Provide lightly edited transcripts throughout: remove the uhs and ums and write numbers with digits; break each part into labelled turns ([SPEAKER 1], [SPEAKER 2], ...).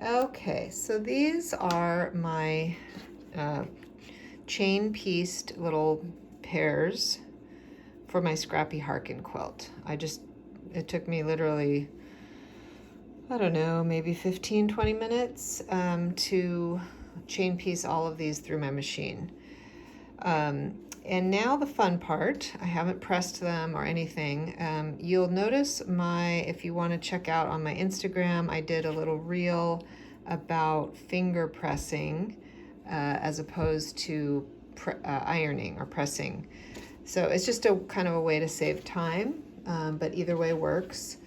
[SPEAKER 1] Okay, so these are my chain pieced little pairs for my Scrappy Harken quilt. It took me literally, I don't know, maybe 15-20 minutes to chain piece all of these through my machine. And now the fun part, I haven't pressed them or anything. You'll notice if you want to check out on my Instagram, I did a little reel about finger pressing as opposed to ironing or pressing. So it's just a kind of a way to save time, but either way works.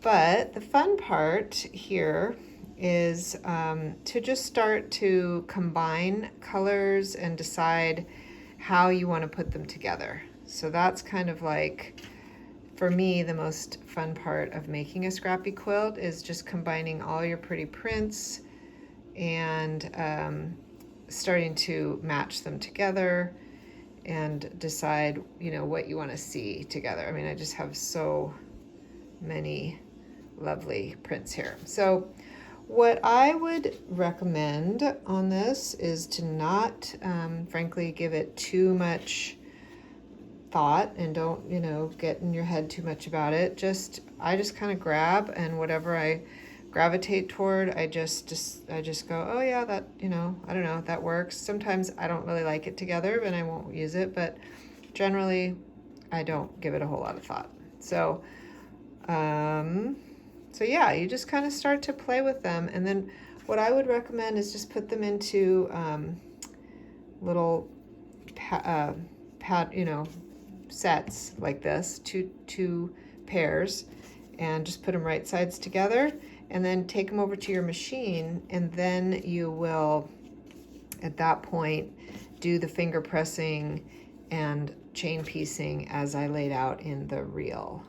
[SPEAKER 1] But the fun part here is to just start to combine colors and decide how you want to put them together. So that's kind of like, for me, the most fun part of making a Scrappy quilt is just combining all your pretty prints and starting to match them together and decide, what you want to see together. I mean, I just have so many lovely prints here. So what I would recommend on this is to not, frankly, give it too much thought and don't, get in your head too much about it. I just kind of grab, and whatever I gravitate toward, I just go, oh yeah, that, I don't know, that works. Sometimes I don't really like it together, and I won't use it, but generally I don't give it a whole lot of thought. So yeah, you just kind of start to play with them. And then what I would recommend is just put them into little sets like this, two pairs, and just put them right sides together, and then take them over to your machine, and then you will, at that point, do the finger pressing and chain piecing as I laid out in the reel.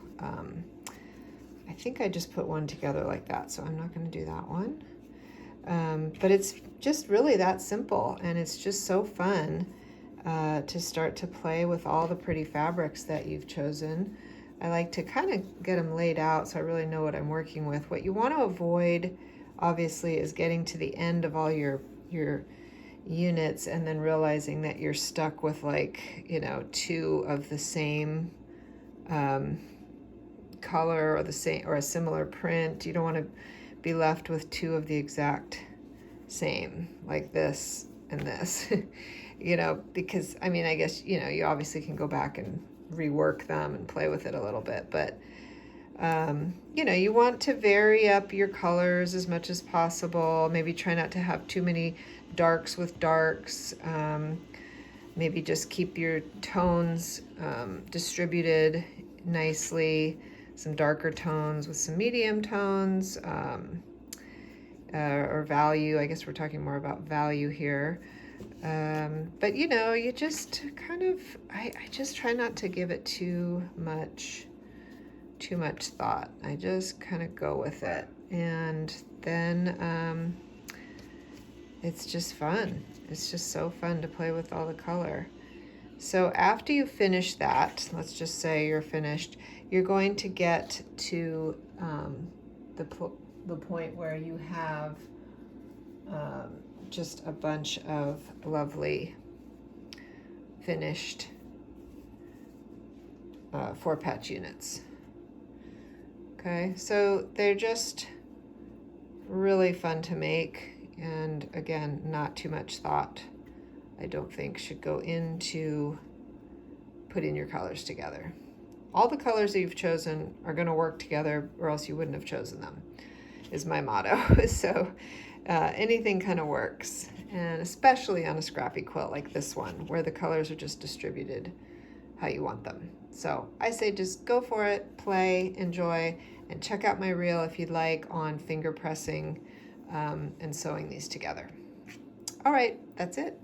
[SPEAKER 1] I think I just put one together like that, so I'm not going to do that one. But it's just really that simple, and it's just so fun to start to play with all the pretty fabrics that you've chosen. I like to kind of get them laid out so I really know what I'm working with. What you want to avoid, obviously, is getting to the end of all your units and then realizing that you're stuck with two of the same color or a similar print. You don't want to be left with two of the exact same, like this and this, because I mean, I guess, you obviously can go back and rework them and play with it a little bit, but you want to vary up your colors as much as possible. Maybe try not to have too many darks with darks. Maybe just keep your tones distributed nicely. Some darker tones with some medium tones, or value. I guess we're talking more about value here. But you just kind of, I just try not to give it too much thought. I just kind of go with it. And then it's just fun. It's just so fun to play with all the color. So after you finish that, let's just say you're finished, you're going to get to the point where you have just a bunch of lovely finished 4-patch units. Okay, so they're just really fun to make, and again, not too much thought, I don't think, should go into putting your colors together. All the colors that you've chosen are going to work together, or else you wouldn't have chosen them, is my motto. So anything kind of works, and especially on a Scrappy quilt like this one, where the colors are just distributed how you want them. So I say just go for it, play, enjoy, and check out my reel if you'd like on finger pressing and sewing these together. All right, that's it.